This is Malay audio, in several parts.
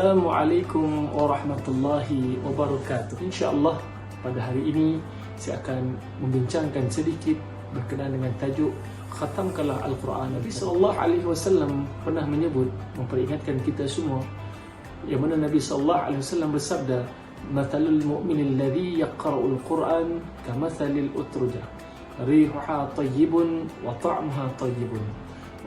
Assalamualaikum warahmatullahi wabarakatuh. InsyaAllah pada hari ini saya akan membincangkan sedikit berkenaan dengan tajuk Khatamkanlah Al-Quran. Nabi SAW pernah menyebut, memperingatkan kita semua, yang mana Nabi SAW bersabda, Mathalul mu'minil ladhi yaqra'ul Quran kamathalil utrujah rihuha tayyibun wa ta'muha tayyibun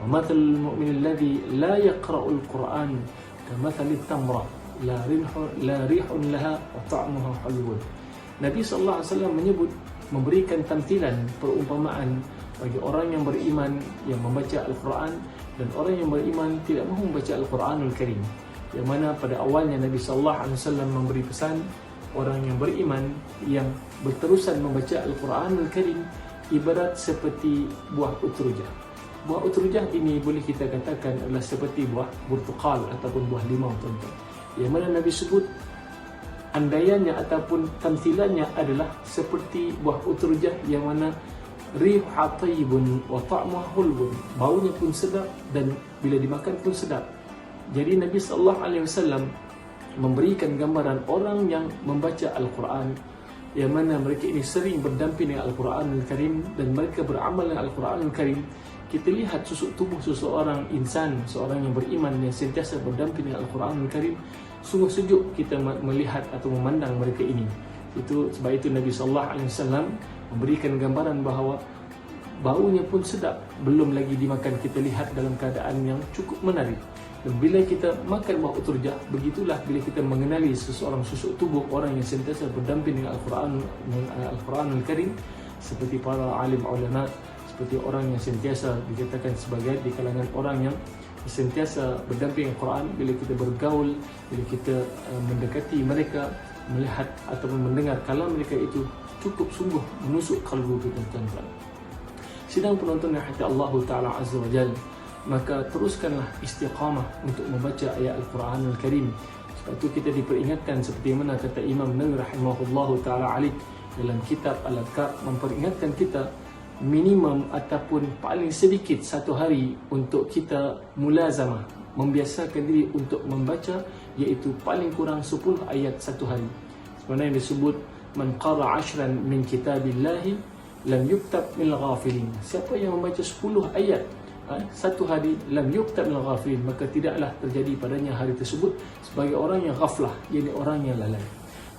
wa mathalul mu'minil ladhi la yaqra'ul Quran kamathalit tamrah la rihun laha wa ta'muha hulwun. Nabi SAW menyebut, memberikan tamthilan, perumpamaan bagi orang yang beriman yang membaca Al-Quran dan orang yang beriman tidak mahu membaca Al-Quranul Karim. Yang mana pada awalnya Nabi SAW memberi pesan orang yang beriman yang berterusan membaca Al-Quranul Karim ibarat seperti buah utrujah. Buah utrujah ini boleh kita katakan adalah seperti buah burtukal ataupun buah limau, tuan-tuan. Yang mana Nabi sebut andaiannya ataupun tamthilannya adalah seperti buah utrujah yang mana rihuha tayyibun wa ta'muha hulwun, baunya pun sedap dan bila dimakan pun sedap. Jadi Nabi SAW memberikan gambaran orang yang membaca Al-Quran, yang mana mereka ini sering berdamping dengan Al-Quranul Karim dan mereka beramal dengan Al-Quranul Karim. Kita lihat susuk tubuh seseorang insan, seorang yang beriman yang sentiasa berdamping dengan Al-Quranul Karim, sungguh sejuk kita melihat atau memandang mereka ini. Itu sebab itu Nabi SAW memberikan gambaran bahawa baunya pun sedap, belum lagi dimakan kita lihat dalam keadaan yang cukup menarik. Dan bila kita makan buah utrujah, begitulah bila kita mengenali seseorang susuk tubuh orang yang sentiasa berdamping dengan Al-Quranul Karim, seperti para alim ulama, seperti orang yang sentiasa dikatakan sebagai di kalangan orang yang sentiasa berdamping Al-Quran. Bila kita bergaul, bila kita mendekati mereka, melihat ataupun mendengar kalam mereka, itu cukup sungguh menusuk kalbu kita, tuan-tuan. Sidang penonton yang hati Allah Ta'ala Azza wa Jal, maka teruskanlah istiqamah untuk membaca ayat Al-Quranul Karim. Sebab itu kita diperingatkan seperti mana kata Imam Nawawi rahimahullahu ta'ala alaih dalam kitab Al-Adhkar, memperingatkan kita minimum ataupun paling sedikit satu hari untuk kita mulazamah, membiasakan diri untuk membaca, iaitu paling kurang 10 ayat satu hari. Sebenarnya yang disebut man qara 10 min kitabillahi lam yuktab min al-ghafilin. Siapa yang membaca 10 ayat satu hari, lam yuktab min al-ghafilin, maka tidaklah terjadi padanya hari tersebut sebagai orang yang ghaflah, yakni orang yang lalai.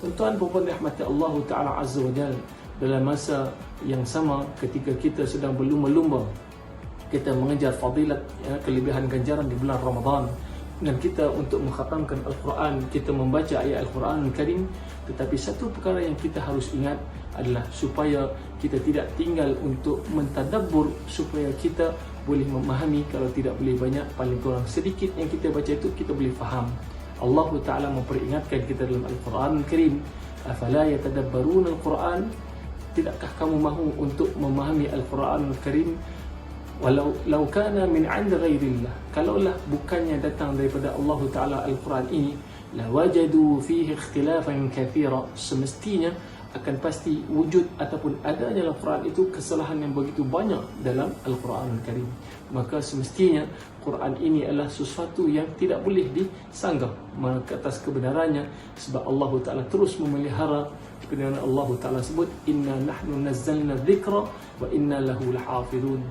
Tuan-tuan puan-puan rahmati Allah Ta'ala Azza wa Jalla, dalam masa yang sama ketika kita sedang berlumba-lumba kita mengejar fadilat, kelebihan ganjaran di bulan Ramadan, dan kita untuk mengkhatamkan Al-Quran, kita membaca ayat Al-Quranul Karim. Tetapi satu perkara yang kita harus ingat adalah supaya kita tidak tinggal untuk mentadabbur, supaya kita boleh memahami, kalau tidak boleh banyak, paling kurang sedikit yang kita baca itu kita boleh faham. Allah Ta'ala memperingatkan kita dalam Al-Quranul Karim, afala yatadabbaruna Al-Quran, tidakkah kamu mahu untuk memahami Al-Quranul Karim? Walau kana min 'inda ghairillah, kalaulah bukannya datang daripada Allah Ta'ala Al-Quran ini, la wajadu fihi ikhtilafan katsira, semestinya akan pasti wujud ataupun adanya Al-Quran itu kesalahan yang begitu banyak dalam Al-Quranul Karim. Maka semestinya Quran ini adalah sesuatu yang tidak boleh disanggah ke atas kebenarannya, sebab Allah Ta'ala terus memelihara. Kebenaran Allah Ta'ala sebut, inna nahnu nazzalna dzikra wa inna lahu lahafidun.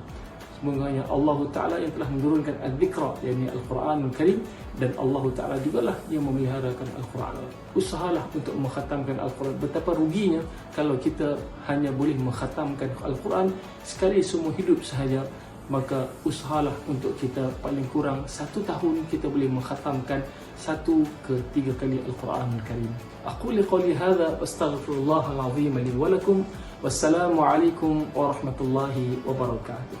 Sebenarnya Allah Ta'ala yang telah menurunkan al-Dhikra, yakni Al-Quranul Karim, dan Allah Ta'ala jugalah yang memeliharakan Al-Quran. Usahalah untuk mengkhatamkan Al-Quran. Betapa ruginya kalau kita hanya boleh mengkhatamkan Al-Quran sekali seumur hidup sahaja. Maka usahalah untuk kita paling kurang 1 tahun kita boleh mengkhatamkan 1 ke 3 kali Al-Quranul Karim. Aku liqali hadha astaghfirullahal azim li wa lakum. Wassalamualaikum warahmatullahi wabarakatuh.